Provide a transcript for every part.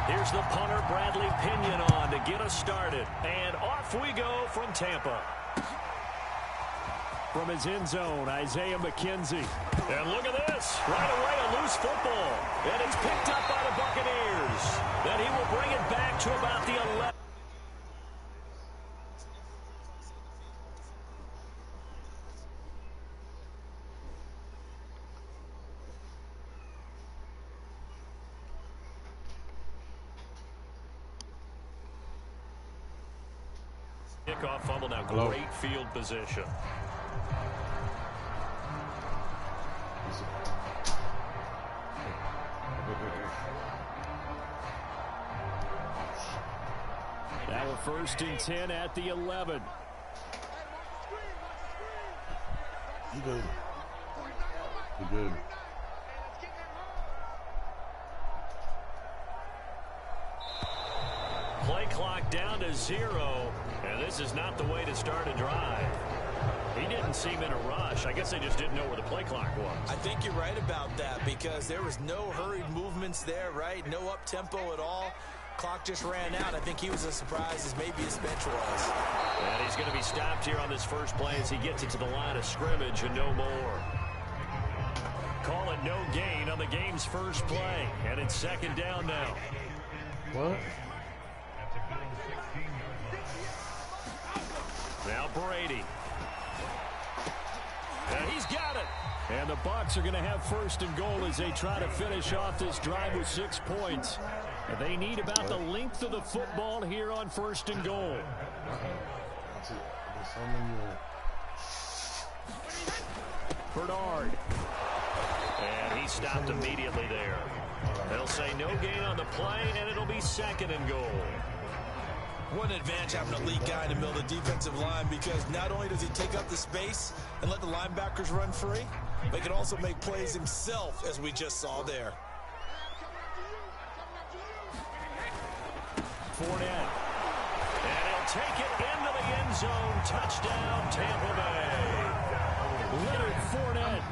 Here's the punter, Bradley Pinion, on to get us started. And off we go from Tampa. From his end zone, Isaiah McKenzie. And look at this. Right away, a loose football. And it's picked up by the Buccaneers. Then he will bring it back to about the 11. Kickoff fumble now. Great field position. Now a 1st and 10 at the 11. You good. You good. Play clock down to 0, and this is not the way to start a drive. He didn't seem in a rush. I guess they just didn't know where the play clock was. I think you're right about that because there was no hurried movements there, right? No up-tempo at all. Clock just ran out. I think he was as surprised as maybe his bench was. And he's going to be stopped here on this first play as he gets it to the line of scrimmage and no more. Call it no gain on the game's first play, and it's 2nd down now. What? Now Brady. And he's got it. And the Bucs are going to have 1st and goal as they try to finish off this drive with 6 points. And they need about the length of the football here on 1st and goal. Bernard. And he stopped immediately there. They'll say no gain on the play, and it'll be 2nd and goal. What an advantage having a lead guy in the middle of the defensive line because not only does he take up the space and let the linebackers run free, but he can also make plays himself, as we just saw there. Fournette. And he'll take it into the end zone. Touchdown, Tampa Bay. Leonard Fournette.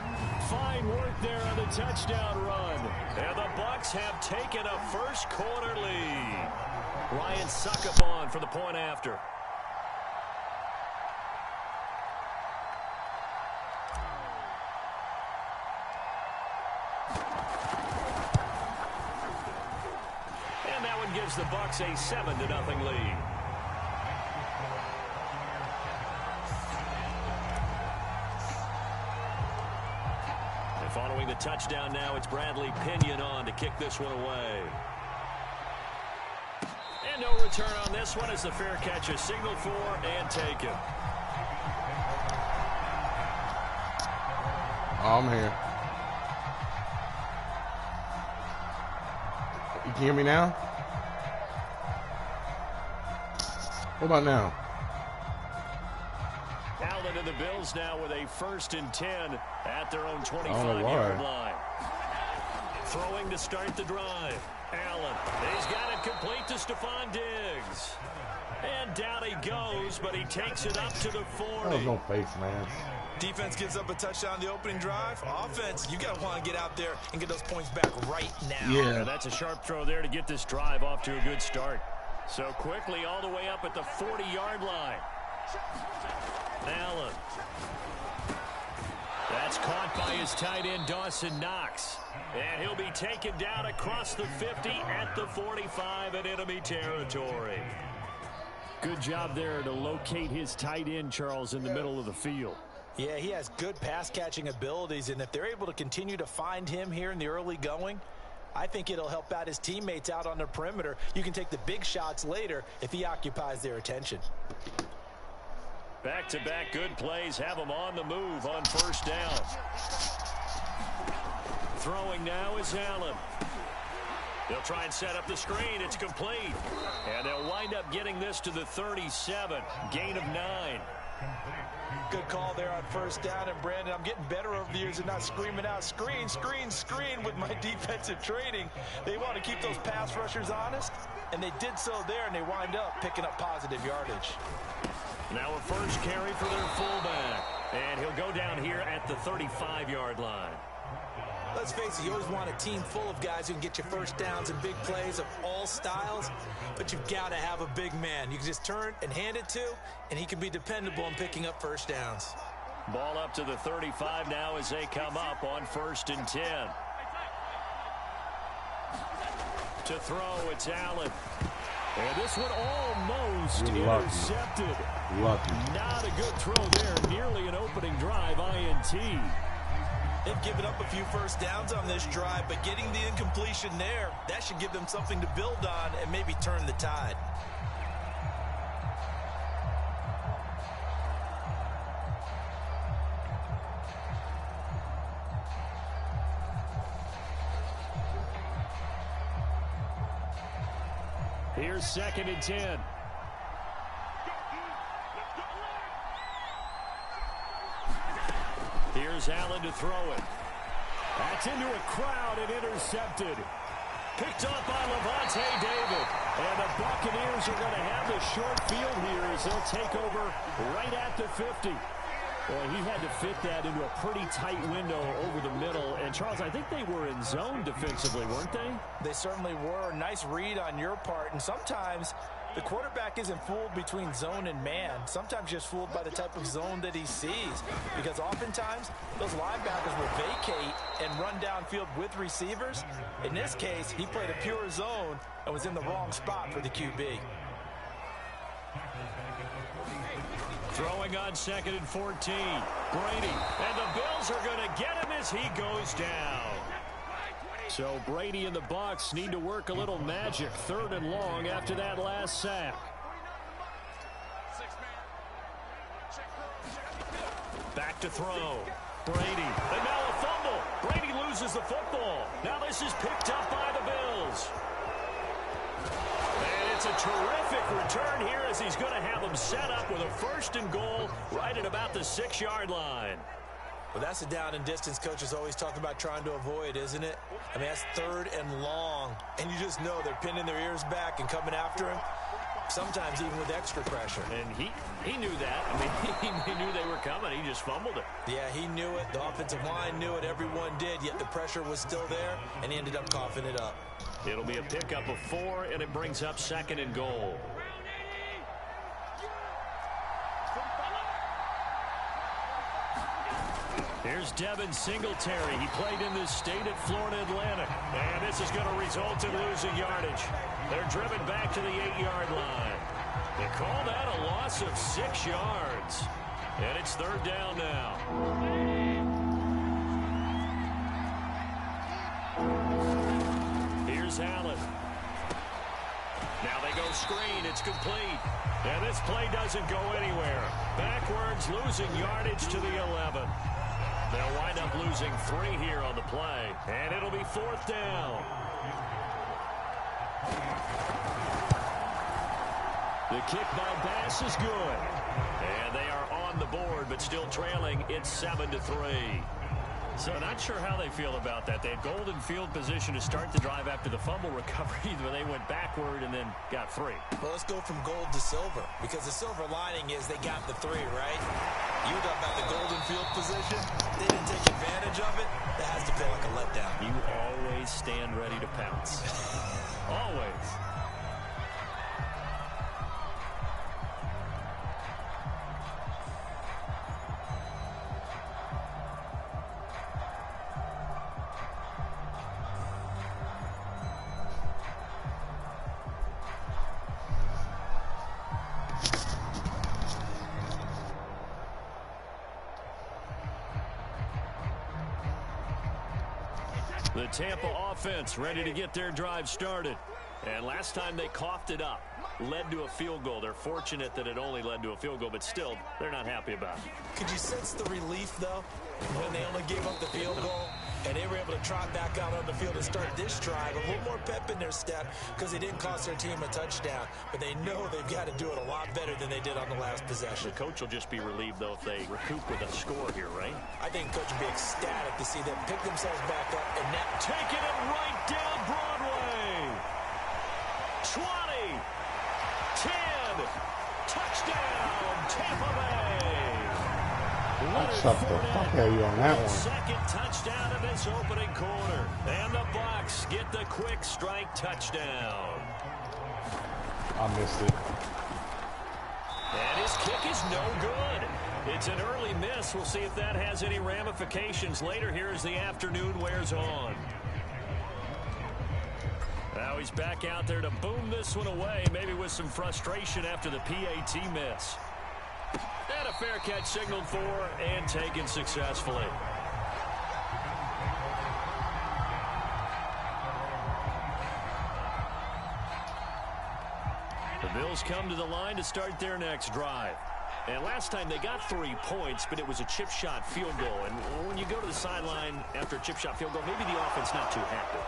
Fine work there on the touchdown run. And the Bucs have taken a first-quarter lead. Ryan Succop for the point after. And that one gives the Bucs a 7-0 lead. And following the touchdown now, it's Bradley Pinion on to kick this one away. And no return on this one as the fair catch is signaled for and taken. I'm here. You can hear me now? What about now? Allen and the Bills now with a 1st and 10 at their own 25-yard line. Throwing to start the drive. Allen, he's got it complete to Stephon Diggs. And down he goes, but he takes it up to the 40. That was no face, man. Defense gives up a touchdown on the opening drive. Offense, you got to want to get out there and get those points back right now. Yeah. That's a sharp throw there to get this drive off to a good start. So quickly all the way up at the 40-yard line. Allen. That's caught by his tight end, Dawson Knox. And he'll be taken down across the 50 at the 45 in enemy territory. Good job there to locate his tight end, Charles, in the middle of the field. Yeah, he has good pass-catching abilities, and if they're able to continue to find him here in the early going, I think it'll help out his teammates out on the perimeter. You can take the big shots later if he occupies their attention. Back-to-back good plays have him on the move on 1st down. Throwing now is Allen. They'll try and set up the screen. It's complete. And they'll wind up getting this to the 37. Gain of 9. Good call there on 1st down. And, Brandon, I'm getting better over the years and not screaming out, screen, screen, screen with my defensive training. They want to keep those pass rushers honest, and they did so there, and they wind up picking up positive yardage. Now a first carry for their fullback. And he'll go down here at the 35-yard line. Let's face it, you always want a team full of guys who can get you first downs and big plays of all styles, but you've got to have a big man you can just turn and hand it to, and he can be dependable in picking up first downs. Ball up to the 35 now as they come up on 1st and 10. To throw, it's Allen. And this one almost intercepted. Lucky. Not a good throw there. Nearly an opening drive INT. They've given up a few first downs on this drive, but getting the incompletion there, that should give them something to build on and maybe turn the tide. Here's 2nd and 10. Here's Allen to throw it. That's into a crowd and intercepted. Picked up by Levante David. And the Buccaneers are going to have the short field here as they'll take over right at the 50. Boy, he had to fit that into a pretty tight window over the middle. And, Charles, I think they were in zone defensively, weren't they? They certainly were. Nice read on your part. And sometimes the quarterback isn't fooled between zone and man. Sometimes just fooled by the type of zone that he sees. Because oftentimes, those linebackers will vacate and run downfield with receivers. In this case, he played a pure zone and was in the wrong spot for the QB. Throwing on 2nd and 14. Brady. And the Bills are going to get him as he goes down. So Brady and the Bucs need to work a little magic. 3rd and long after that last sack. Back to throw. Brady. And now a fumble. Brady loses the football. Now this is picked up by the Bills. And it's a terrific return here as he's going to have them set up with a 1st and goal right at about the 6-yard line. Well, that's a down and distance coaches always talk about trying to avoid, isn't it? I mean, that's 3rd and long. And you just know they're pinning their ears back and coming after him, sometimes even with extra pressure. And he knew that. I mean, he knew they were coming. He just fumbled it. Yeah, he knew it. The offensive line knew it. Everyone did, yet the pressure was still there, and he ended up coughing it up. It'll be a pickup of 4, and it brings up 2nd and goal. Here's Devin Singletary. He played in this state at Florida Atlantic. And this is going to result in losing yardage. They're driven back to the 8-yard line. They call that a loss of 6 yards. And it's 3rd down now. Here's Allen. Now they go screen. It's complete. And this play doesn't go anywhere. Backwards, losing yardage to the 11. They'll wind up losing 3 here on the play. And it'll be 4th down. The kick by Bass is good. And they are on the board, but still trailing. It's 7-3. So not sure how they feel about that. They had golden field position to start the drive after the fumble recovery, but they went backward and then got 3. Well, let's go from gold to silver, because the silver lining is they got the 3, right? You talk about the golden field position. They didn't take advantage of it. That has to feel like a letdown. You always stand ready to pounce. Always. The Tampa offense ready to get their drive started. And last time they coughed it up, led to a field goal. They're fortunate that it only led to a field goal, but still, they're not happy about it. Could you sense the relief, though, when they only gave up the field goal? And they were able to trot back out on the field and start this drive. A little more pep in their step because they didn't cost their team a touchdown. But they know they've got to do it a lot better than they did on the last possession. The coach will just be relieved, though, if they recoup with a score here, right? I think coach will be ecstatic to see them pick themselves back up and now taking it right down Broadway. 20, 10, touchdown, Tampa Bay. Shut the fuck out of you on that one. Second touchdown of this opening quarter. And the Bucs get the quick strike touchdown. I missed it. And his kick is no good. It's an early miss. We'll see if that has any ramifications later here as the afternoon wears on. Now he's back out there to boom this one away, maybe with some frustration after the PAT miss. And a fair catch signaled for and taken successfully. The Bills come to the line to start their next drive. And last time they got 3 points, but it was a chip shot field goal. And when you go to the sideline after a chip shot field goal, maybe the offense not too happy.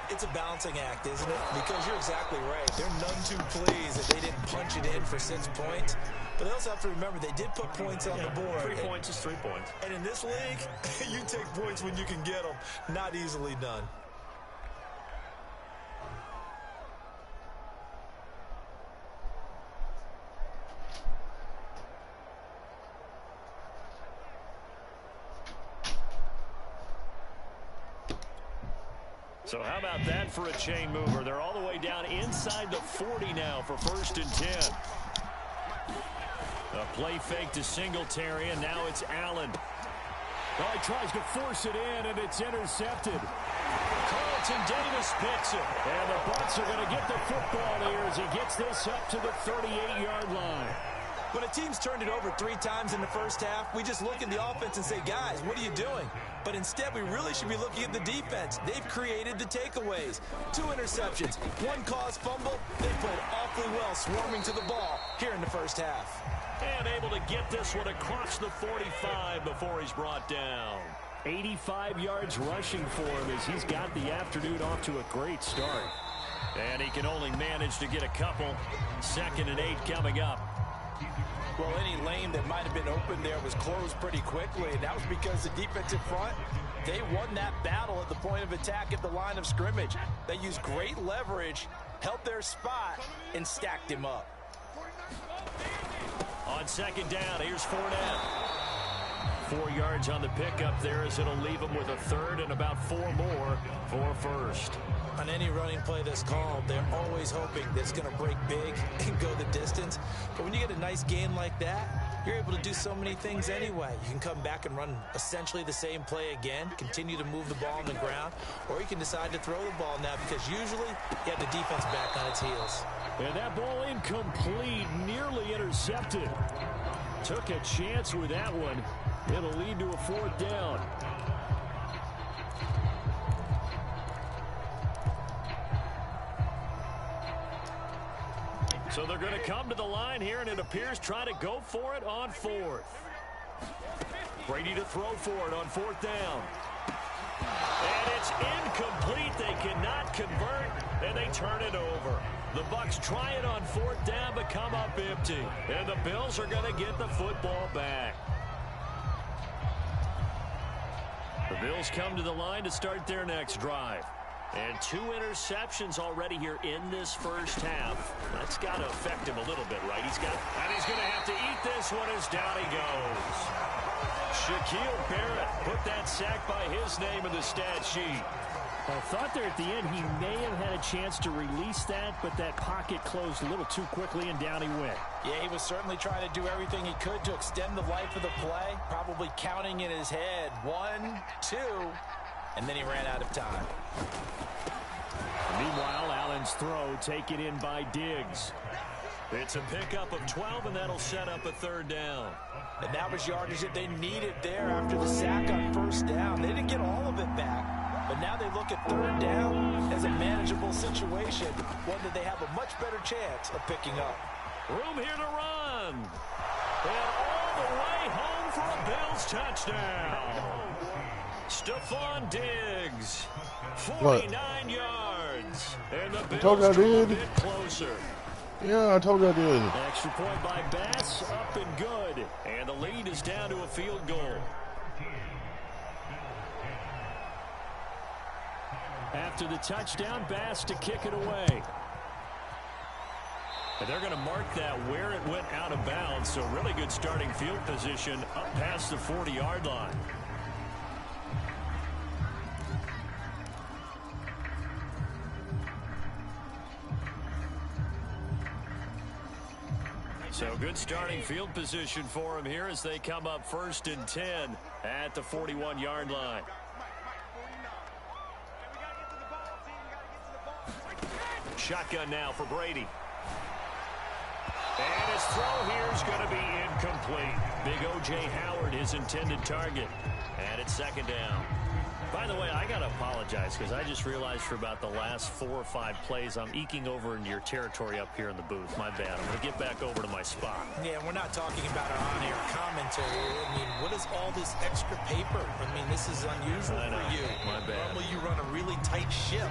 It's a balancing act, isn't it? Because you're exactly right. They're none too pleased that they didn't punch it in for 6 points. But they also have to remember they did put points on the board. 3 points is 3 points. And in this league, you take points when you can get them. Not easily done. So how about that for a chain mover? They're all the way down inside the 40 now for 1st and 10. A play fake to Singletary, and now it's Allen. Well, he tries to force it in, and it's intercepted. Carlton Davis picks it. And the Bucs are going to get the football here as he gets this up to the 38-yard line. When a team's turned it over 3 times in the first half, we just look at the offense and say, guys, what are you doing? But instead, we really should be looking at the defense. They've created the takeaways. 2 interceptions, 1 caused fumble. They played awfully well swarming to the ball here in the first half. And able to get this one across the 45 before he's brought down. 85 yards rushing for him as he's got the afternoon off to a great start. And he can only manage to get a couple. 2nd and 8 coming up. Well, any lane that might have been open there was closed pretty quickly, and that was because the defensive front, they won that battle at the point of attack at the line of scrimmage. They used great leverage, held their spot, and stacked him up. On 2nd down, here's Fournette. 4 yards on the pickup there as it'll leave him with a 3rd and about 4 more for 1st. On any running play that's called, they're always hoping that it's going to break big and go the distance. But when you get a nice gain like that, you're able to do so many things anyway. You can come back and run essentially the same play again, continue to move the ball on the ground, or you can decide to throw the ball now because usually you have the defense back on its heels. And that ball incomplete, nearly intercepted. Took a chance with that one. It'll lead to a 4th down. So they're going to come to the line here, and it appears trying to go for it on 4th. Brady to throw for it on 4th down. And it's incomplete. They cannot convert, and they turn it over. The Bucs try it on 4th down, but come up empty. And the Bills are going to get the football back. The Bills come to the line to start their next drive. And 2 interceptions already here in this first half. That's got to affect him a little bit, right? He's going to have to eat this one as down he goes. Shaquille Barrett put that sack by his name in the stat sheet. I thought there at the end he may have had a chance to release that, but that pocket closed a little too quickly, and down he went. Yeah, he was certainly trying to do everything he could to extend the life of the play, probably counting in his head 1, 2, and then he ran out of time. Meanwhile, Allen's throw taken in by Diggs. It's a pickup of 12, and that'll set up a 3rd down. And that was yardage that they needed there after the sack on 1st down. They didn't get all of it back, but now they look at 3rd down as a manageable situation, one that they have a much better chance of picking up. Room here to run. And all the way home for a Bills touchdown. Stephon Diggs, 49 yards. And the Bills I come a did. bit closer. Yeah, I told you I did. Extra point by Bass, up and good. And the lead is down to a field goal. After the touchdown, Bass to kick it away. A And they're going to mark that where it went out of bounds. So really good starting field position up past the 40-yard line. So good starting field position for him here as they come up 1st and 10 at the 41-yard line. Shotgun now for Brady. And his throw here is going to be incomplete. Big O.J. Howard, his intended target. And it's 2nd down. By the way, I got to apologize because I just realized for about the last 4 or 5 plays, I'm eking over into your territory up here in the booth. My bad. I'm going to get back over to my spot. Yeah, we're not talking about our on-air commentary. I mean, what is all this extra paper? I mean, this is unusual for you. My bad. Normally you run a really tight ship.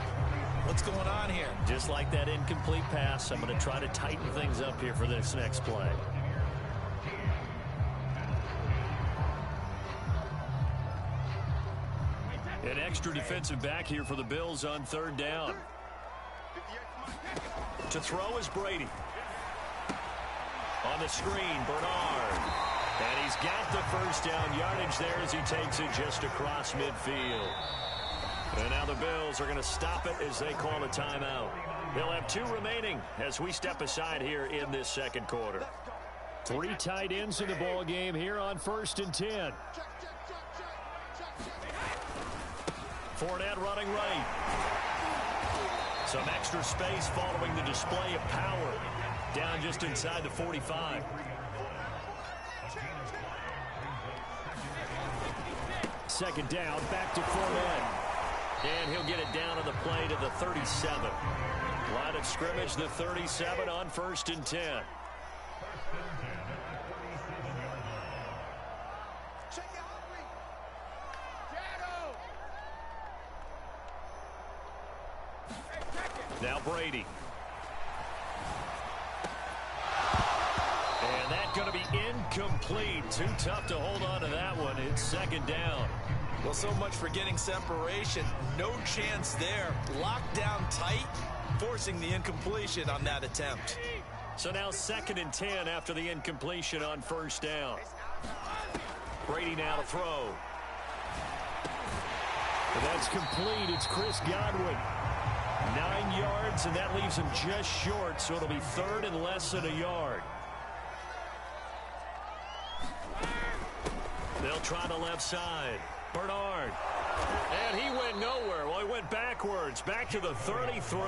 What's going on here? Just like that incomplete pass, I'm going to try to tighten things up here for this next play. An extra defensive back here for the Bills on 3rd down. To throw is Brady. On the screen, Bernard. And he's got the 1st down yardage there as he takes it just across midfield. And now the Bills are going to stop it as they call a timeout. They'll have 2 remaining as we step aside here in this 2nd quarter. 3 tight ends in the ball game here on 1st and 10. Fournette running right. Some extra space following the display of power. Down just inside the 45. Second down, back to Fournette. And he'll get it down on the play to the 37. Line of scrimmage, the 37 on 1st and 10. Now Brady. And that's going to be incomplete. Too tough to hold on to that one. It's 2nd down. Well, so much for getting separation. No chance there. Locked down tight, forcing the incompletion on that attempt. So now 2nd and 10 after the incompletion on 1st down. Brady now to throw. And that's complete. It's Chris Godwin. 9 yards, and that leaves him just short, so it'll be 3rd and less than a yard. They'll try the left side. Bernard. And he went nowhere. Well, he went backwards, back to the 33.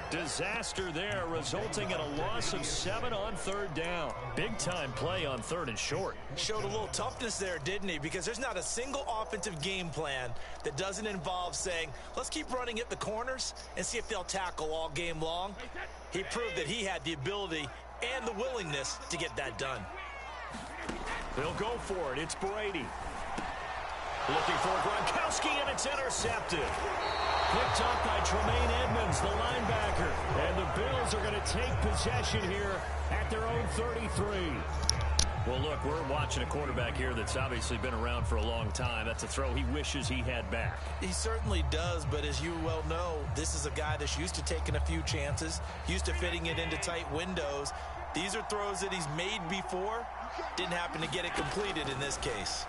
Disaster there, resulting in a loss of 7 on 3rd down. Big-time play on 3rd and short. Showed a little toughness there, didn't he? Because there's not a single offensive game plan that doesn't involve saying, let's keep running at the corners and see if they'll tackle all game long. He proved that he had the ability and the willingness to get that done. They'll go for it. It's Brady. Looking for Gronkowski, and it's intercepted. Picked up by Tremaine Edmonds, the linebacker. And the Bills are going to take possession here at their own 33. Well, look, we're watching a quarterback here that's obviously been around for a long time. That's a throw he wishes he had back. He certainly does, but as you well know, this is a guy that's used to taking a few chances, used to fitting it into tight windows. These are throws that he's made before. Didn't happen to get it completed in this case.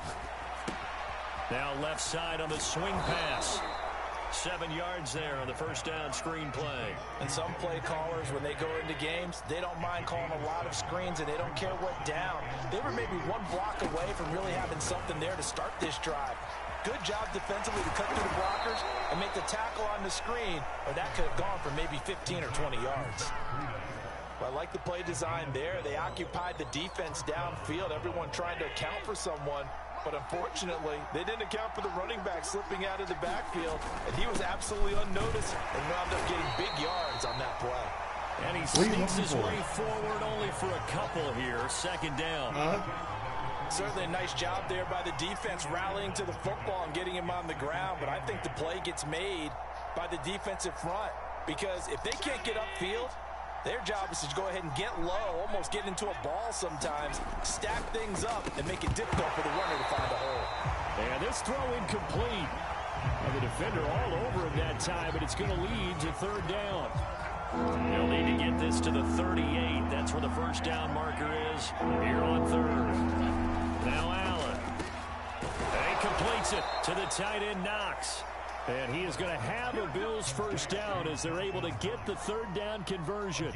Now left side on the swing pass. 7 yards there on the 1st down screen play. And some play callers, when they go into games, they don't mind calling a lot of screens, and they don't care what down. They were maybe 1 block away from really having something there to start this drive. Good job defensively to cut through the blockers and make the tackle on the screen, or that could have gone for maybe 15 or 20 yards. Well, I like the play design there. They occupied the defense downfield, everyone trying to account for someone. But unfortunately, they didn't account for the running back slipping out of the backfield, and he was absolutely unnoticed and wound up getting big yards on that play. And he sneaks his way forward only for a couple here. 2nd down. Certainly a nice job there by the defense rallying to the football and getting him on the ground, but I think the play gets made by the defensive front, because if they can't get upfield, their job is to go ahead and get low, almost get into a ball sometimes, stack things up, and make it difficult for the runner to find a hole. And this throw incomplete. And the defender all over him that time, but it's going to lead to 3rd down. They'll need to get get this to the 38. That's where the first down marker is here on third. Now Allen. And he completes it to the tight end, Knox. And he is going to have a Bills first down as they're able to get the third down conversion.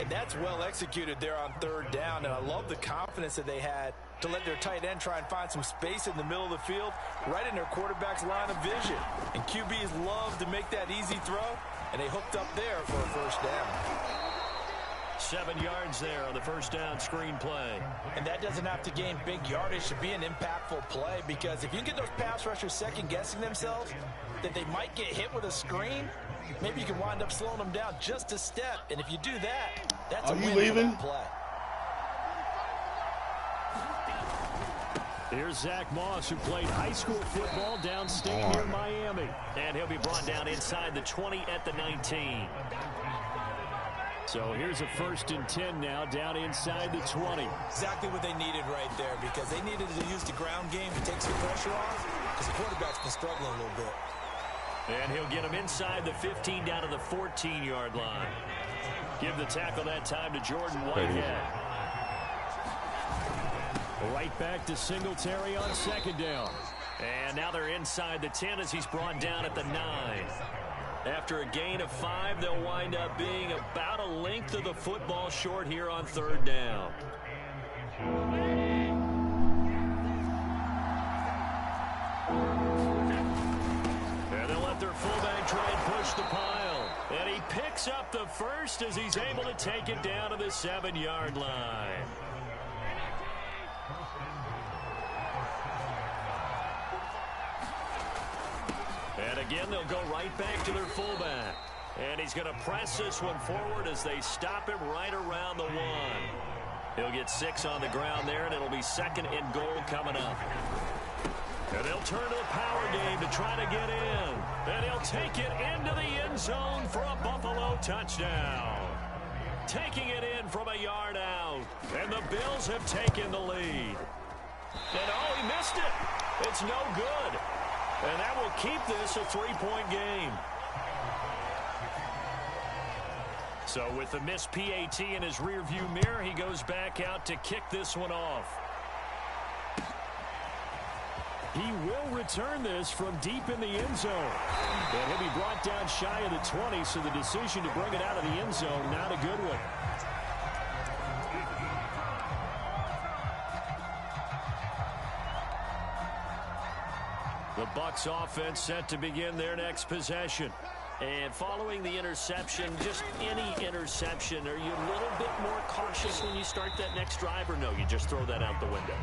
And that's well executed there on third down. And I love the confidence that they had to let their tight end try and find some space in the middle of the field, right in their quarterback's line of vision. And QBs love to make that easy throw, and they hooked up there for a first down. 7 yards there on the first down screen play. And that doesn't have to gain big yardage to be an impactful play, because if you can get those pass rushers second-guessing themselves, that they might get hit with a screen, maybe you can wind up slowing them down just a step. And if you do that, that's a win for that play. Here's Zach Moss, who played high school football downstate near Miami. And he'll be brought down inside the 20 at the 19. So here's a 1st and 10 now, down inside the 20. Exactly what they needed right there, because they needed to use the ground game to take some pressure off, because the quarterback's been struggling a little bit. And he'll get him inside the 15 down to the 14-yard line. Give the tackle that time to Jordan Whitehead. Right back to Singletary on 2nd down. And now they're inside the 10 as he's brought down at the 9. After a gain of 5, they'll wind up being about a length of the football short here on 3rd down. And they'll let their fullback try and push the pile. And he picks up the first as he's able to take it down to the 7-yard line. And again, they'll go right back to their fullback. And he's going to press this one forward as they stop him right around the 1. He'll get 6 on the ground there, and it'll be 2nd and goal coming up. And they'll turn to the power game to try to get in. And he'll take it into the end zone for a Buffalo touchdown. Taking it in from a yard out. And the Bills have taken the lead. And oh, he missed it. It's no good. And that will keep this a 3-point game. So with the missed PAT in his rearview mirror, he goes back out to kick this one off. He will return this from deep in the end zone. And he'll be brought down shy of the 20, so the decision to bring it out of the end zone, not a good one. The Bucs offense set to begin their next possession. And following the interception, just any interception, are you a little bit more cautious when you start that next drive, or no, you just throw that out the window?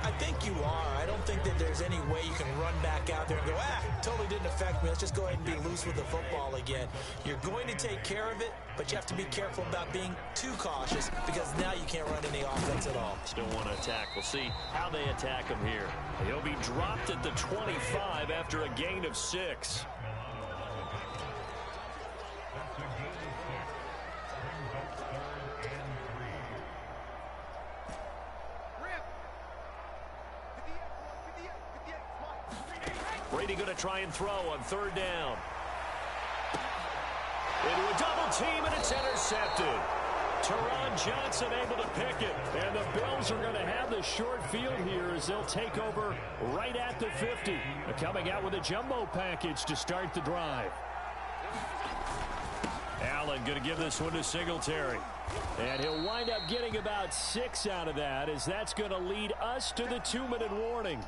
I think you are. I don't think that there's any way you can run back out there and go, totally didn't affect me. Let's just go ahead and be loose with the football again. You're going to take care of it, but you have to be careful about being too cautious, because now you can't run any offense at all. Still want to attack. We'll see how they attack him here. He'll be dropped at the 25 after a gain of 6. Brady going to try and throw on 3rd down. Into a double team, and it's intercepted. Teron Johnson able to pick it. And the Bills are going to have the short field here as they'll take over right at the 50. Coming out with a jumbo package to start the drive. Allen going to give this one to Singletary. And he'll wind up getting about 6 out of that, as that's going to lead us to the 2-minute warning.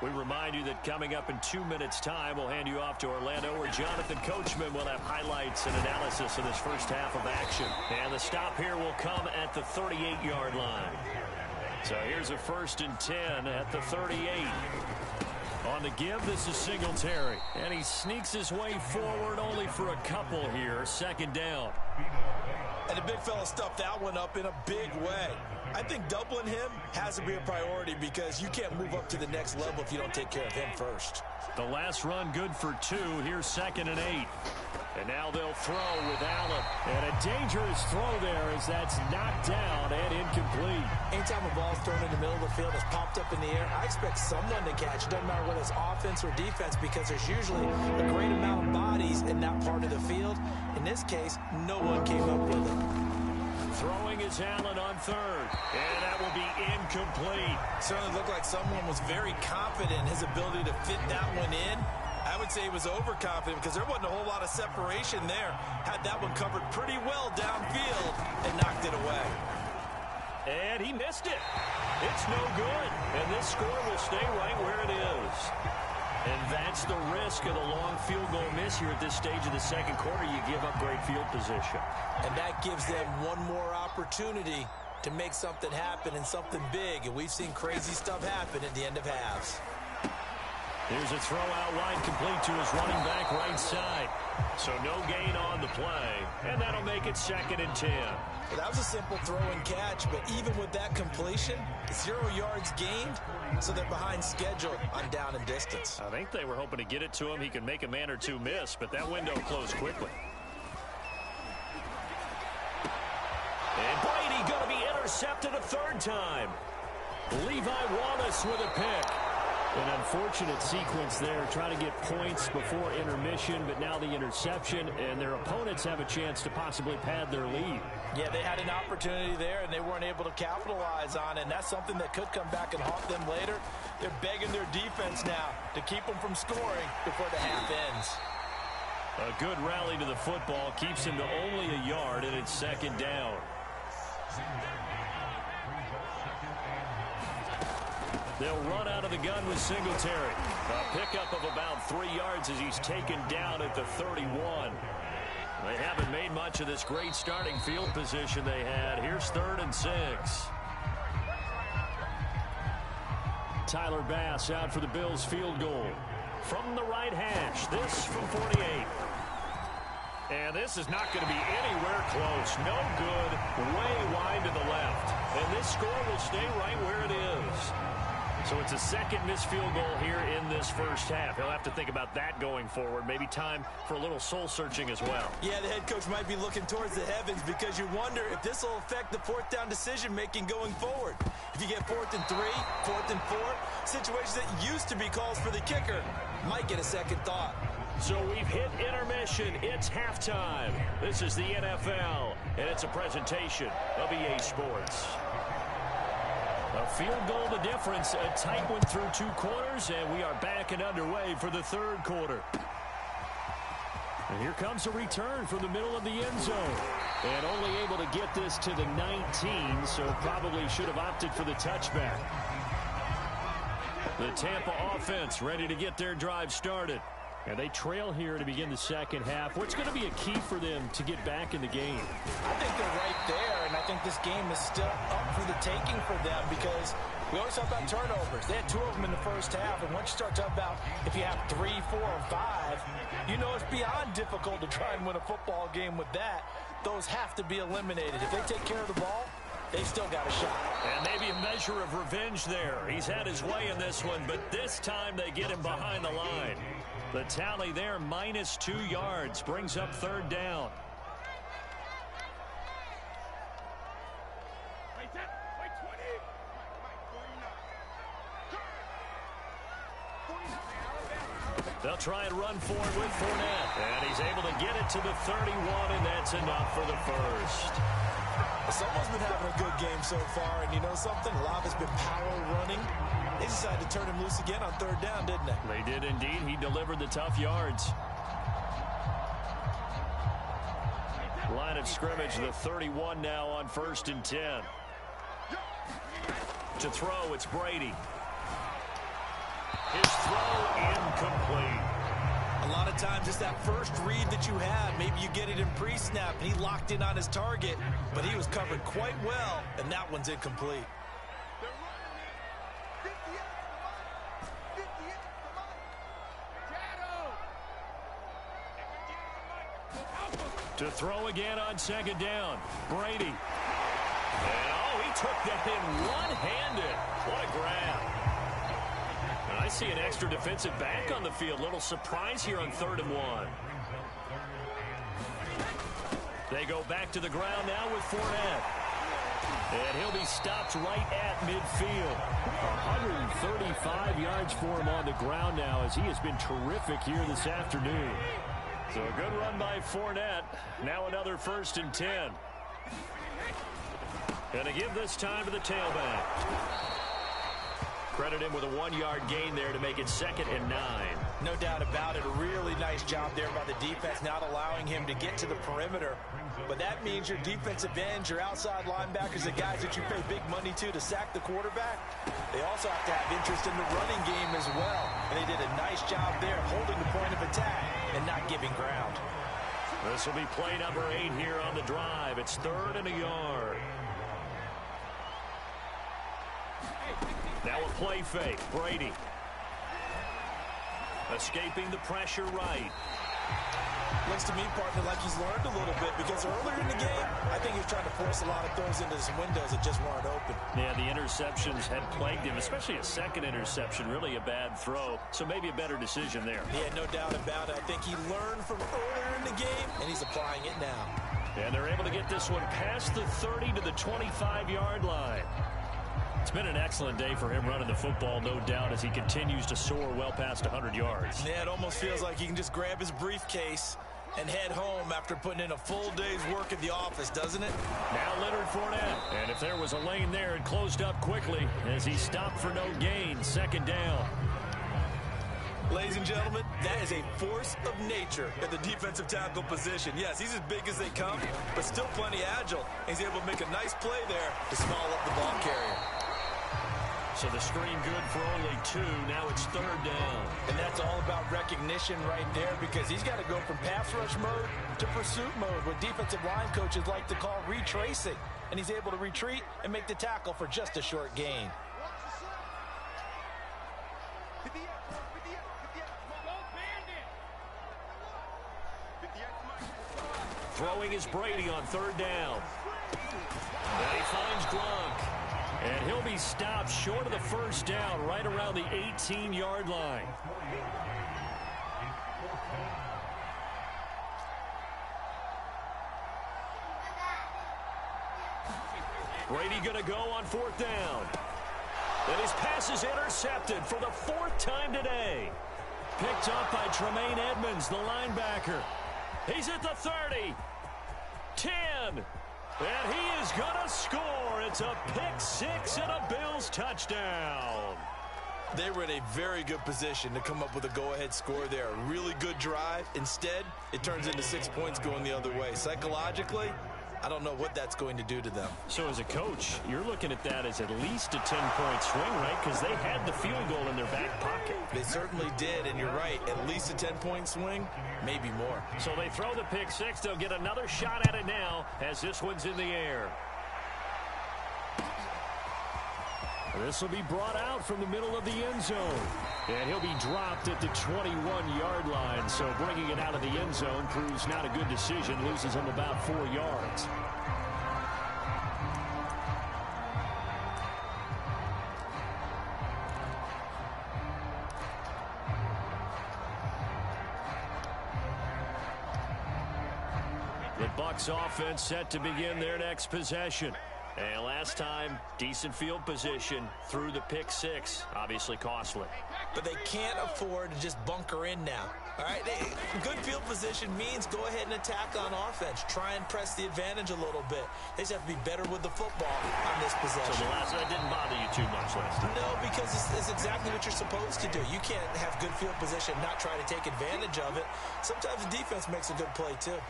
We remind you that coming up in 2 minutes' time, we'll hand you off to Orlando, where Jonathan Coachman will have highlights and analysis of this first half of action. And the stop here will come at the 38-yard line. So here's a 1st and 10 at the 38. On the give, this is Singletary. And he sneaks his way forward only for a couple here. 2nd down. And the big fella stuffed that one up in a big way. I think doubling him has to be a priority, because you can't move up to the next level if you don't take care of him first. The last run good for 2. Here's 2nd and 8. And now they'll throw with Allen. And a dangerous throw there as that's knocked down and incomplete. Anytime a ball's thrown in the middle of the field, it's popped up in the air, I expect someone to catch. It doesn't matter whether it's offense or defense, because there's usually a great amount of bodies in that part of the field. And In this case, no one came up with it. Throwing is Allen on third, and that will be incomplete. Certainly looked like someone was very confident in his ability to fit that one in. I would say he was overconfident because there wasn't a whole lot of separation there. Had that one covered pretty well downfield and knocked it away. And he missed it. It's no good. And this score will stay right where it is. And that's the risk of the long field goal miss here at this stage of the second quarter. You give up great field position. And that gives them one more opportunity to make something happen and something big. And we've seen crazy stuff happen at the end of halves. Here's a throw out wide, complete to his running back right side. So no gain on the play, and that'll make it 2nd and 10. Well, that was a simple throw and catch, but even with that completion, 0 yards gained, so they're behind schedule on down and distance. I think they were hoping to get it to him. He could make a man or two miss, but that window closed quickly. And Brady going to be intercepted a 3rd time. Levi Wallace with a pick. An unfortunate sequence there, trying to get points before intermission, but now the interception, and their opponents have a chance to possibly pad their lead. Yeah, they had an opportunity there, and they weren't able to capitalize on it, and that's something that could come back and haunt them later. They're begging their defense now to keep them from scoring before the half ends. A good rally to the football keeps him to only a yard, and it's 2nd down. They'll run out of the gun with Singletary. A pickup of about 3 yards as he's taken down at the 31. They haven't made much of this great starting field position they had. Here's 3rd and 6. Tyler Bass out for the Bills field goal. From the right hash, this from 48. And this is not going to be anywhere close. No good. Way wide to the left. And this score will stay right where it is. So it's a 2nd missed field goal here in this first half. He'll have to think about that going forward. Maybe time for a little soul-searching as well. Yeah, the head coach might be looking towards the heavens because you wonder if this will affect the 4th down decision-making going forward. If you get 4th and 3, 4th and 4, situations that used to be calls for the kicker might get a second thought. So we've hit intermission. It's halftime. This is the NFL, and it's a presentation of EA Sports. A field goal the difference. A tight one through 2 quarters, and we are back and underway for the 3rd quarter. And here comes a return from the middle of the end zone. And only able to get this to the 19, so probably should have opted for the touchback. The Tampa offense ready to get their drive started. And they trail here to begin the second half. What's going to be a key for them to get back in the game? I think they're right there, and I think this game is still up for the taking for them because we always talk about turnovers. They had 2 of them in the first half, and once you start talking about if you have 3, 4, or 5, you know it's beyond difficult to try and win a football game with that. Those have to be eliminated. If they take care of the ball, they've still got a shot. And maybe a measure of revenge there. He's had his way in this one, but this time they get him behind the line. The tally there, minus 2 yards, brings up 3rd down. They'll try and run for it with Fournette. And he's able to get it to the 31, and that's enough for the first. Someone's been having a good game so far, and you know something? A lot has been power running. They decided to turn him loose again on 3rd down, didn't they? They did indeed. He delivered the tough yards. Line of scrimmage, the 31 now on 1st and 10. To throw, it's Brady. His throw incomplete. A lot of times it's that first read that you had. Maybe you get it in pre-snap, and he locked in on his target, but he was covered quite well, and that one's incomplete. To throw again on 2nd down, Brady. And, oh, he took that in one-handed. What a grab. And I see an extra defensive back on the field. Little surprise here on 3rd and 1. They go back to the ground now with Fournette. And he'll be stopped right at midfield. 135 yards for him on the ground now as he has been terrific here this afternoon. So a good run by Fournette. Now another 1st and 10. And to give this time to the tailback. Credit him with a 1-yard gain there to make it 2nd and 9. No doubt about it. A really nice job there by the defense, not allowing him to get to the perimeter. But that means your defensive ends, your outside linebackers, the guys that you pay big money to sack the quarterback, they also have to have interest in the running game as well. And they did a nice job there holding the point of attack and not giving ground. This will be play number 8 here on the drive. It's 3rd and a yard. Now a play fake. Brady. Escaping the pressure right. Looks to me, partner, like he's learned a little bit because earlier in the game, I think he was trying to force a lot of throws into some windows that just weren't open. Yeah, the interceptions had plagued him, especially a second interception. Really a bad throw, so maybe a better decision there. Yeah, no doubt about it. I think he learned from earlier in the game, and he's applying it now. And they're able to get this one past the 30 to the 25-yard line. It's been an excellent day for him running the football, no doubt, as he continues to soar well past 100 yards. Yeah, it almost feels like he can just grab his briefcase and head home after putting in a full day's work at the office, doesn't it? Now Leonard Fournette. And if there was a lane there, it closed up quickly as he stopped for no gain. 2nd down. Ladies and gentlemen, that is a force of nature at the defensive tackle position. Yes, he's as big as they come, but still plenty agile. He's able to make a nice play there to small up the ball carrier. So the screen good for only 2. Now it's 3rd down. And that's all about recognition right there because he's got to go from pass rush mode to pursuit mode, what defensive line coaches like to call retracing. And he's able to retreat and make the tackle for just a short gain. Throwing is Brady on 3rd down. And he finds Gronk. And he'll be stopped short of the 1st down, right around the 18-yard line. Brady going to go on 4th down. And his pass is intercepted for the 4th time today. Picked up by Tremaine Edmonds, the linebacker. He's at the 30. 10. And he is going to score. It's a pick 6 and a Bills touchdown. They were in a very good position to come up with a go-ahead score there. A really good drive. Instead, it turns into 6 points going the other way. Psychologically, I don't know what that's going to do to them. So as a coach, you're looking at that as at least a 10-point swing, right? Because they had the field goal in their back pocket. They certainly did, and you're right. At least a 10-point swing, maybe more. So they throw the pick 6. They'll get another shot at it now as this one's in the air. This will be brought out from the middle of the end zone. And he'll be dropped at the 21-yard line. So bringing it out of the end zone proves not a good decision. Loses him about 4 yards. The Bucs offense set to begin their next possession. And last time, decent field position through the pick 6. Obviously costly. But they can't afford to just bunker in now. All right, good field position means go ahead and attack on offense. Try and press the advantage a little bit. They just have to be better with the football on this possession. So the last that didn't bother you too much last time? No, because it's exactly what you're supposed to do. You can't have good field position and not try to take advantage of it. Sometimes the defense makes a good play, too.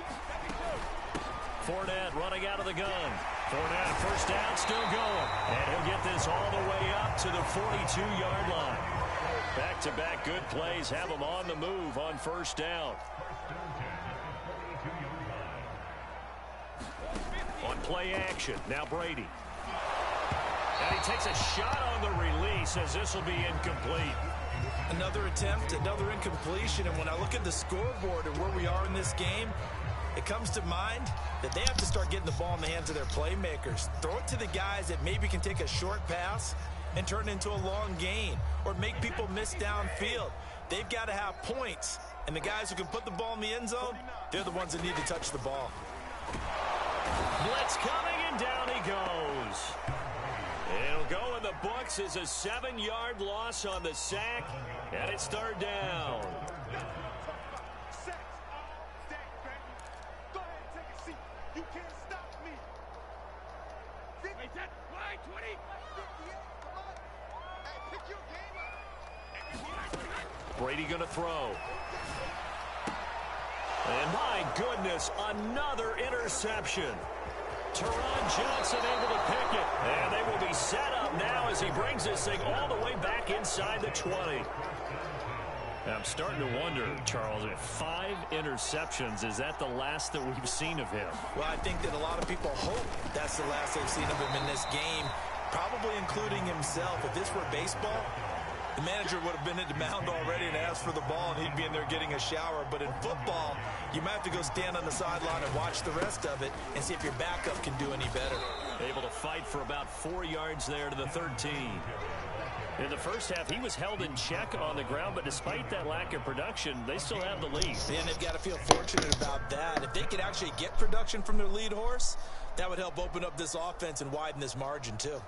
Fournette running out of the gun. Fournette, 1st down, still going. And he'll get this all the way up to the 42-yard line. Back-to-back good plays have him on the move on 1st down. On play action, now Brady. And he takes a shot on the release as this will be incomplete. Another attempt, another incompletion. And when I look at the scoreboard and where we are in this game, it comes to mind that they have to start getting the ball in the hands of their playmakers. Throw it to the guys that maybe can take a short pass and turn it into a long gain or make people miss downfield. They've got to have points. And the guys who can put the ball in the end zone, they're the ones that need to touch the ball. Blitz coming, and down he goes. It'll go in the books as a 7-yard loss on the sack, and it's 3rd down. You can't stop me. Wait, that line 20. 58, come on. Hey, pick your game up. Brady going to throw. And my goodness, another interception. Teron Johnson able to pick it. And they will be set up now as he brings this thing all the way back inside the 20. I'm starting to wonder, Charles, if 5 interceptions, is that the last that we've seen of him? Well, I think that a lot of people hope that's the last they've seen of him in this game, probably including himself. If this were baseball, the manager would have been at the mound already and asked for the ball, and he'd be in there getting a shower. But in football, you might have to go stand on the sideline and watch the rest of it and see if your backup can do any better. Able to fight for about 4 yards there to the 13. In the first half, he was held in check on the ground, but despite that lack of production, they still have the lead. And they've got to feel fortunate about that. If they could actually get production from their lead horse, that would help open up this offense and widen this margin too.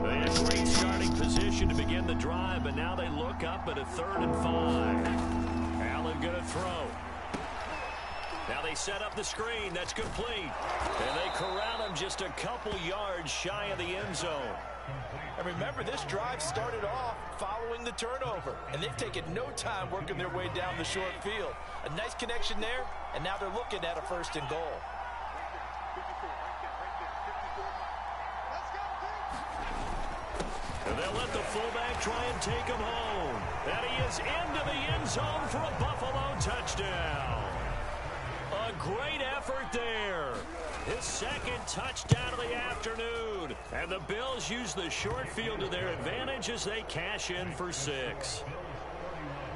They had a great starting position to begin the drive, but now they look up at a 3rd and 5. Allen going to throw. Now they set up the screen. That's complete. And they corral him just a couple yards shy of the end zone. And remember, this drive started off following the turnover. And they've taken no time working their way down the short field. A nice connection there, and now they're looking at a 1st and goal. And they'll let the fullback try and take him home. And he is into the end zone for a Buffalo touchdown. A great effort there. His 2nd touchdown of the afternoon. And the Bills use the short field to their advantage as they cash in for 6.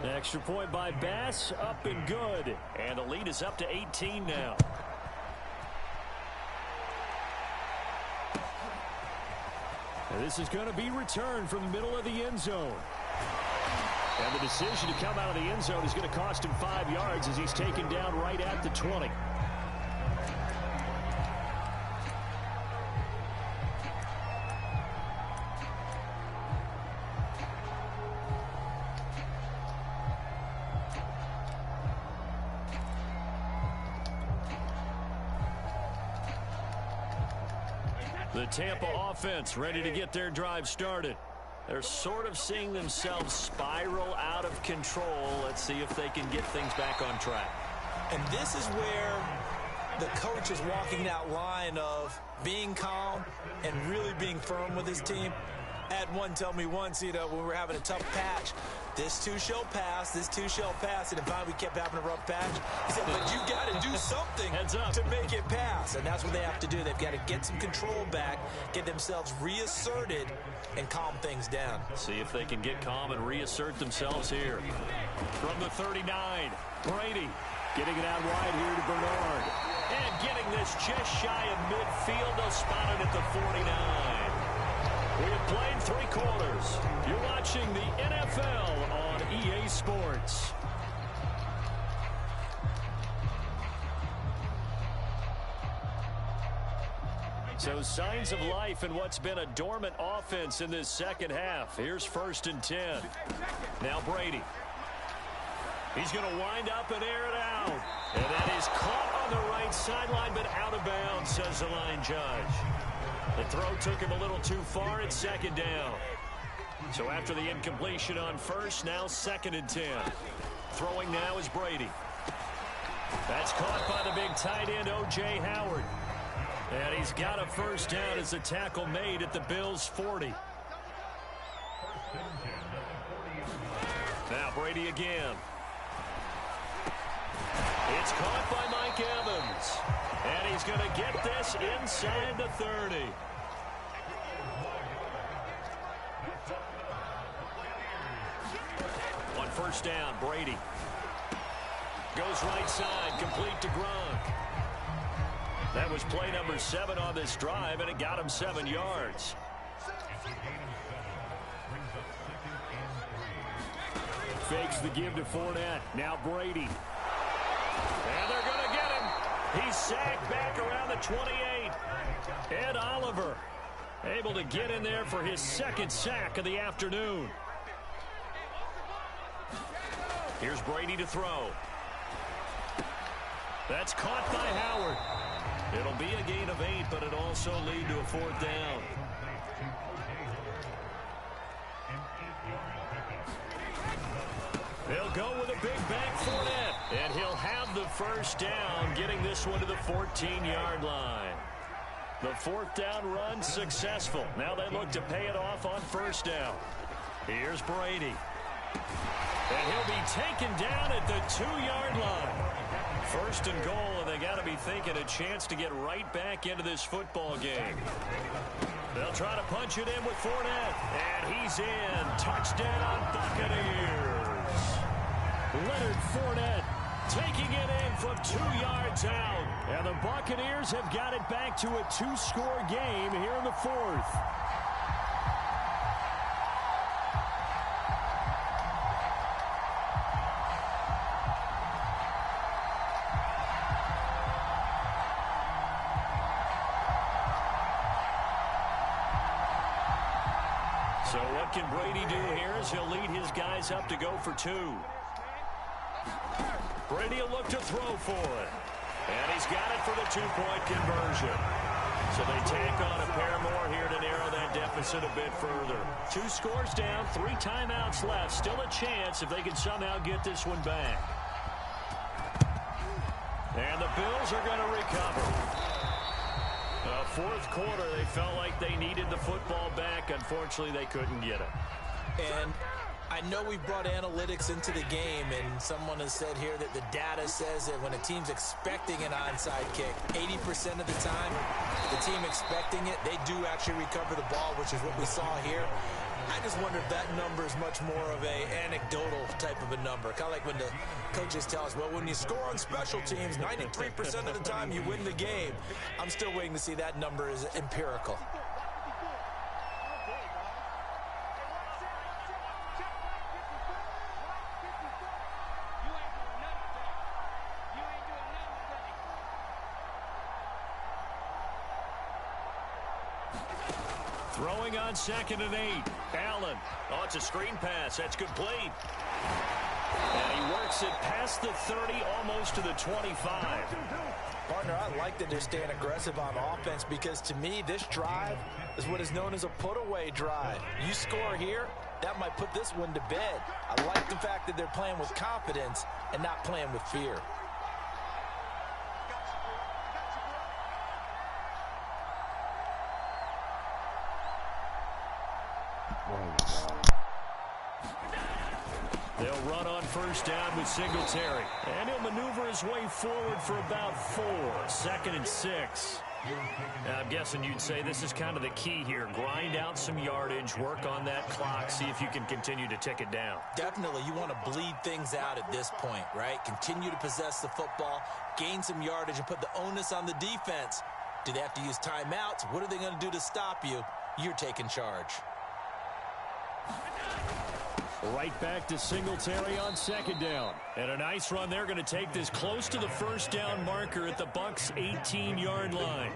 Extra point by Bass, up and good. And the lead is up to 18 now. And this is going to be returned from the middle of the end zone. And the decision to come out of the end zone is going to cost him 5 yards as he's taken down right at the 20. The Tampa offense ready to get their drive started. They're sort of seeing themselves spiral out of control. Let's see if they can get things back on track. And this is where the coach is walking that line of being calm and really being firm with his team. I had one tell me once, when we were having a tough patch, this too shall pass, this too shall pass. And finally we kept having a rough patch. He said, but you got to do something to make it pass. And that's what they have to do. They've got to get some control back, get themselves reasserted, and calm things down. See if they can get calm and reassert themselves here. From the 39, Brady getting it out wide here to Bernard. And getting this just shy of midfield. They'll spot it at the 49. We have played 3 quarters. You're watching the NFL on EA Sports. So signs of life in what's been a dormant offense in this second half. Here's 1st and 10. Now Brady. He's going to wind up and air it out. And that is caught on the right sideline, but out of bounds, says the line judge. The throw took him a little too far. It's 2nd down. So after the incompletion on 1st, now 2nd and 10. Throwing now is Brady. That's caught by the big tight end, O.J. Howard. And he's got a 1st down as the tackle made at the Bills' 40. Now Brady again. It's caught by Mike Evans. And he's going to get this inside the 30. On 1st down, Brady goes right side, complete to Gronk. That was play number 7 on this drive, and it got him 7 yards. Fakes the give to Fournette. Now Brady. And they're going to get him. He's sacked back around the 28. Ed Oliver able to get in there for his 2nd sack of the afternoon. Here's Brady to throw. That's caught by Howard. It'll be a gain of 8, but it'll also lead to a 4th down. They'll go with a big back Fournette, and he'll have the 1st down, getting this one to the 14-yard line. The 4th down run successful. Now they look to pay it off on 1st down. Here's Brady. And he'll be taken down at the 2-yard line. 1st and goal, and they got to be thinking a chance to get right back into this football game. They'll try to punch it in with Fournette, and he's in. Touchdown, Buccaneers. Leonard Fournette taking it in from 2 yards out. And the Buccaneers have got it back to a 2-score game here in the 4th. So what can Brady do here as he'll lead his guys up to go for 2. Brady will look to throw for it. And he's got it for the 2-point conversion. So they tack on a pair more here to narrow that deficit a bit further. 2 scores down, 3 timeouts left. Still a chance if they can somehow get this one back. And the Bills are going to recover. 4th quarter, they felt like they needed the football back. Unfortunately, they couldn't get it. And I know we brought analytics into the game, and someone has said here that the data says that when a team's expecting an onside kick, 80% of the time, the team expecting it, they do actually recover the ball, which is what we saw here. I just wonder if that number is much more of a anecdotal type of a number. Kind of like when the coaches tell us, well, when you score on special teams, 93% of the time you win the game. I'm still waiting to see that number is empirical. Throwing on 2nd and 8. Allen. Oh, it's a screen pass. That's complete. And he works it past the 30, almost to the 25. Partner, I like that they're staying aggressive on offense because to me, this drive is what is known as a put-away drive. You score here, that might put this one to bed. I like the fact that they're playing with confidence and not playing with fear. They'll run on 1st down with Singletary. And he'll maneuver his way forward for about 4. 2nd and 6. Now, I'm guessing you'd say this is kind of the key here. Grind out some yardage, work on that clock, see if you can continue to tick it down. Definitely. You want to bleed things out at this point, right? Continue to possess the football, gain some yardage, and put the onus on the defense. Do they have to use timeouts? What are they going to do to stop you? You're taking charge. Right back to Singletary on 2nd down. And a nice run. They're going to take this close to the 1st down marker at the Bucs' 18-yard line.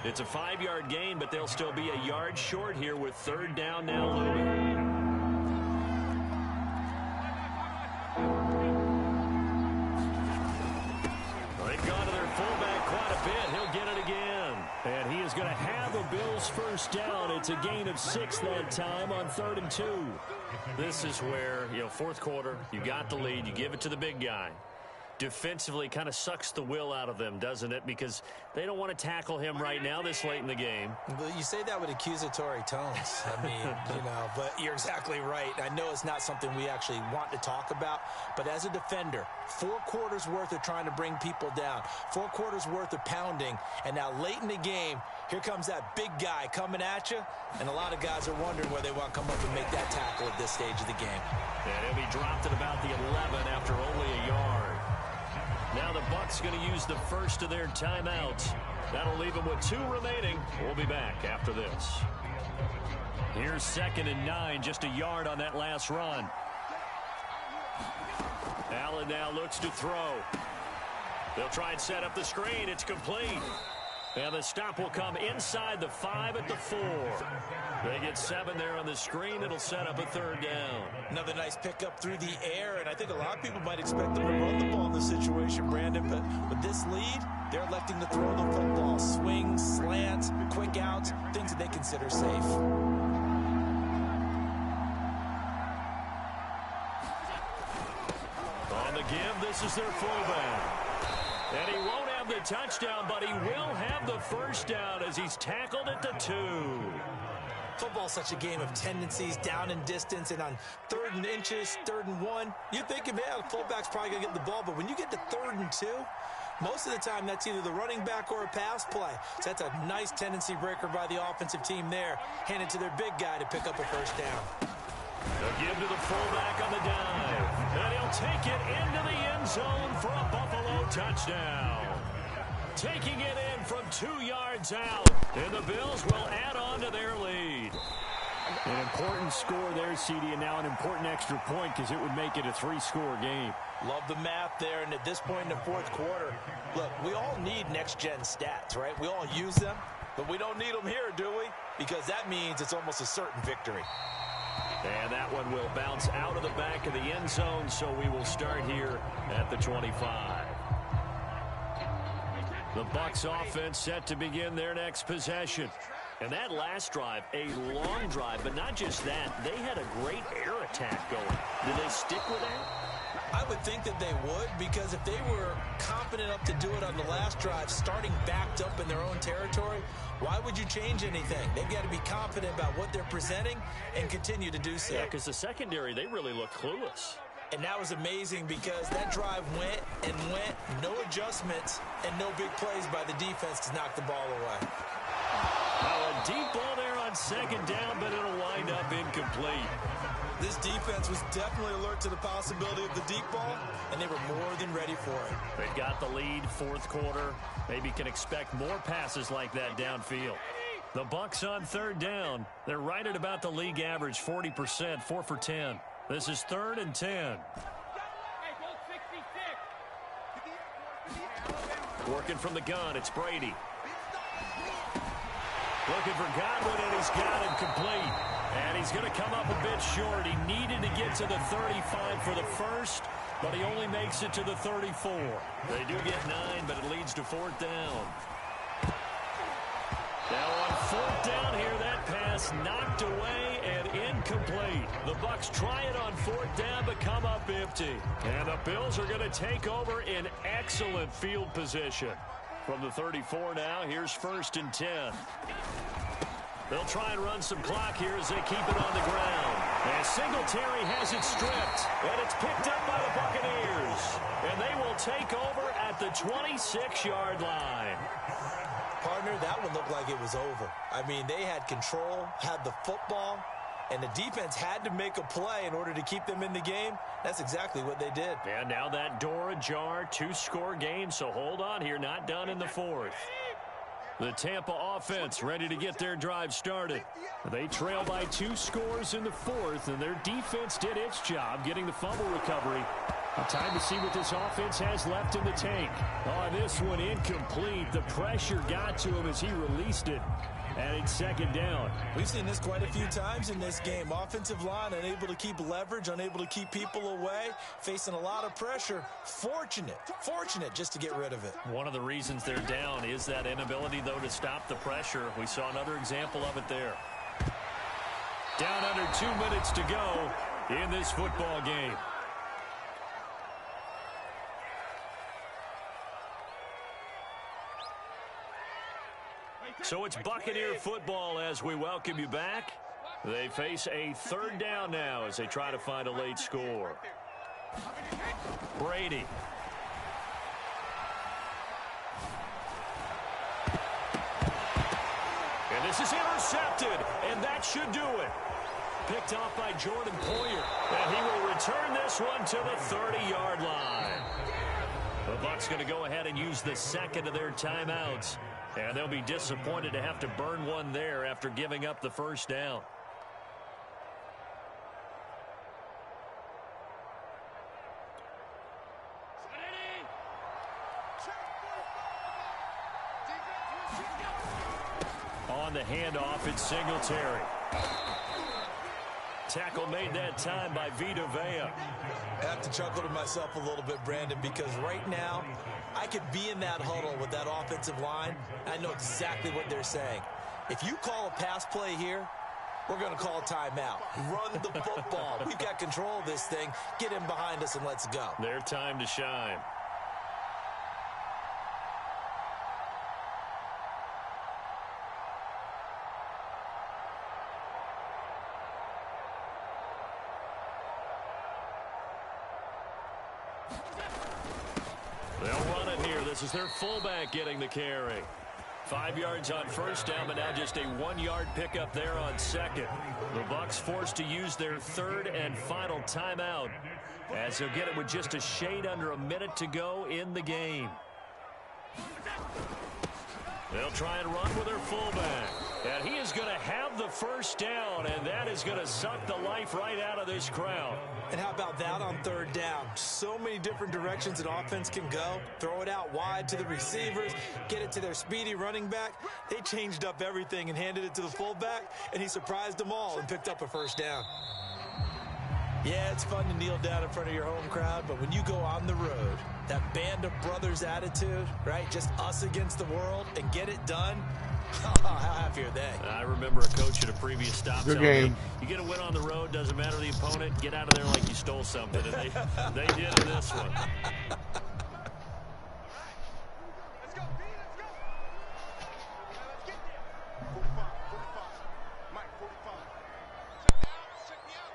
It's a 5-yard gain, but they'll still be a yard short here with 3rd down now looming. They've gone to their fullback quite a bit. He'll get it again. And he is going to have a Bills 1st down. It's a gain of 6 that time on 3rd and 2. This is where, 4th quarter, you got the lead, you give it to the big guy. Defensively kind of sucks the will out of them, doesn't it? Because they don't want to tackle him right now this late in the game. Well, you say that with accusatory tones. I mean, but you're exactly right. I know it's not something we actually want to talk about, but as a defender, 4 quarters worth of trying to bring people down, 4 quarters worth of pounding, and now late in the game, here comes that big guy coming at you, and a lot of guys are wondering where they want to come up and make that tackle at this stage of the game. And he'll be dropped at about the 11 after only a yard. Now the Bucs going to use the first of their timeouts. That'll leave them with 2 remaining. We'll be back after this. Here's 2nd and 9, just a yard on that last run. Allen now looks to throw. They'll try and set up the screen. It's complete. And the stop will come inside the 5 at the 4. They get 7 there on the screen. It'll set up a 3rd down. Another nice pickup through the air, and I think a lot of people might expect them to run the ball in this situation, Brandon, but with this lead, they're electing to throw the football. Swings, slants, quick outs, things that they consider safe. On the give, this is their fullback. And he won't have the touchdown, but he will have the 1st down as he's tackled at the 2. Football's such a game of tendencies, down and distance, and on 3rd and inches, 3rd and 1, you think, yeah, the fullback's probably going to get the ball, but when you get to 3rd and 2, most of the time that's either the running back or a pass play. So that's a nice tendency breaker by the offensive team there, handed to their big guy to pick up a 1st down. They'll give to the fullback on the dive. And he'll take it into the end zone for a Buffalo touchdown. Taking it in from 2 yards out. And the Bills will add on to their lead. An important score there, CD, and now an important extra point because it would make it a 3-score game. Love the math there, and at this point in the 4th quarter, look, we all need next-gen stats, right? We all use them, but we don't need them here, do we? Because that means it's almost a certain victory. And that one will bounce out of the back of the end zone, so we will start here at the 25. The Bucs offense set to begin their next possession. And that last drive, a long drive, but not just that. They had a great air attack going. Did they stick with that? I would think that they would, because if they were confident enough to do it on the last drive, starting backed up in their own territory, why would you change anything? They've got to be confident about what they're presenting and continue to do so. Yeah, because the secondary, they really looked clueless. And that was amazing because that drive went and went, no adjustments, and no big plays by the defense to knock the ball away. A deep ball there on 2nd down, but it'll wind up incomplete. This defense was definitely alert to the possibility of the deep ball, and they were more than ready for it. They've got the lead, 4th quarter. Maybe can expect more passes like that downfield. The Bucs on 3rd down. They're right at about the league average, 40%, 4 for 10. This is 3rd and 10. Working from the gun, it's Brady. Looking for Godwin, and he's got him complete. And he's going to come up a bit short. He needed to get to the 35 for the 1st, but he only makes it to the 34. They do get 9, but it leads to 4th down. Now on 4th down here, that pass knocked away and incomplete. The Bucs try it on 4th down, but come up empty. And the Bills are going to take over in excellent field position. From the 34 now, here's 1st and 10. They'll try and run some clock here as they keep it on the ground. And Singletary has it stripped. And it's picked up by the Buccaneers. And they will take over at the 26-yard line. Partner, that one looked like it was over. I mean, they had control, had the football, and the defense had to make a play in order to keep them in the game. That's exactly what they did. And now that door ajar, 2-score game, so hold on here, not done in the 4th. The Tampa offense ready to get their drive started. They trail by 2 scores in the 4th, and their defense did its job getting the fumble recovery. Time to see what this offense has left in the tank. Oh, this one incomplete. The pressure got to him as he released it. And it's 2nd down. We've seen this quite a few times in this game. Offensive line unable to keep leverage, unable to keep people away, facing a lot of pressure. Fortunate just to get rid of it. One of the reasons they're down is that inability, though, to stop the pressure. We saw another example of it there. Down under 2 minutes to go in this football game. So it's Buccaneer football as we welcome you back. They face a 3rd down now as they try to find a late score. Brady. And this is intercepted, and that should do it. Picked off by Jordan Poyer, and he will return this one to the 30-yard line. The Bucs going to go ahead and use the 2nd of their timeouts. And they'll be disappointed to have to burn one there after giving up the 1st down. On the handoff, it's Singletary. Tackle made that time by Vita Vea. I have to chuckle to myself a little bit, Brandon, because right now I could be in that huddle with that offensive line. I know exactly what they're saying. If you call a pass play here, we're going to call a timeout. Run the football. We've got control of this thing. Get him behind us and let's go. Their time to shine. They'll run it here. This is their fullback getting the carry. 5 yards on first down, but now just a 1-yard pickup there on second. The Bucs forced to use their third and final timeout, as they'll get it with just a shade under a minute to go in the game. They'll try and run with their fullback. And he is going to have the first down, and that is going to suck the life right out of this crowd. And how about that on third down? So many different directions an offense can go. Throw it out wide to the receivers, get it to their speedy running back. They changed up everything and handed it to the fullback, and he surprised them all and picked up a first down. Yeah, it's fun to kneel down in front of your home crowd, but when you go on the road, that band of brothers attitude, right? Just us against the world and get it done. How happy are they? I remember a coach at a previous stop Good telling game. me, you get a win on the road, doesn't matter the opponent, get out of there like you stole something. And they did in this one. Let's go, B, let's go. Let's get there. 45. Mike, 45. Check me out.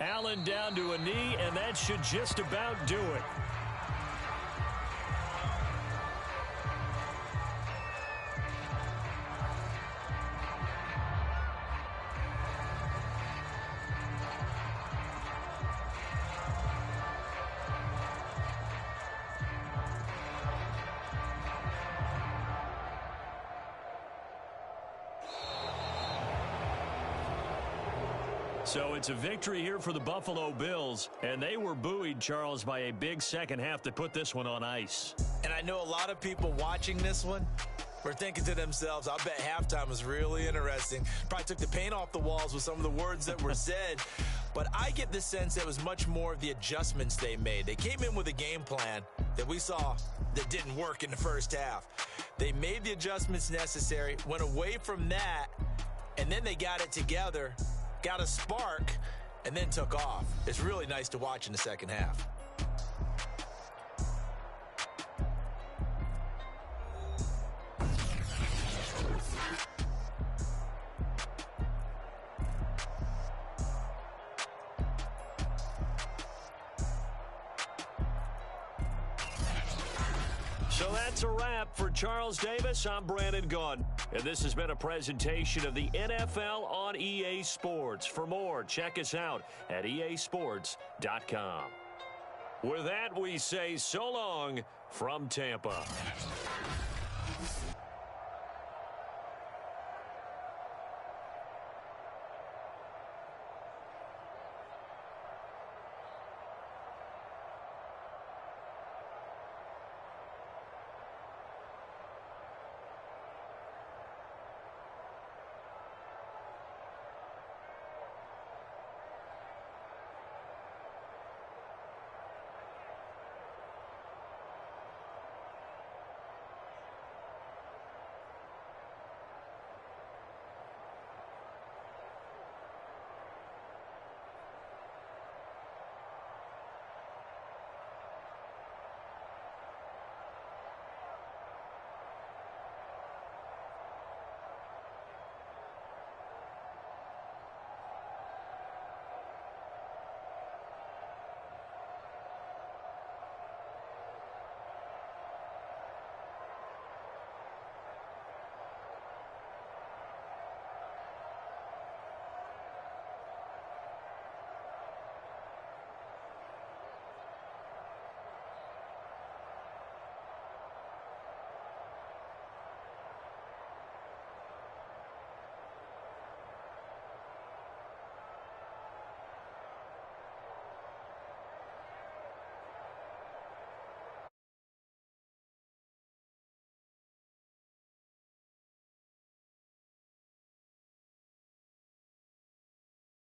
Allen down to a knee, and that should just about do it. So it's a victory here for the Buffalo Bills, and they were buoyed, Charles, by a big second half that put this one on ice. And I know a lot of people watching this one were thinking to themselves, I bet halftime was really interesting. Probably took the paint off the walls with some of the words that were said. But I get the sense it was much more of the adjustments they made. They came in with a game plan that we saw that didn't work in the first half. They made the adjustments necessary, went away from that, and then they got it together, got a spark, and then took off. It's really nice to watch in the second half. So that's a wrap for Charles Davis. I'm Brandon Gaudin, and this has been a presentation of the NFL on EA Sports. For more, check us out at easports.com. With that, we say so long from Tampa.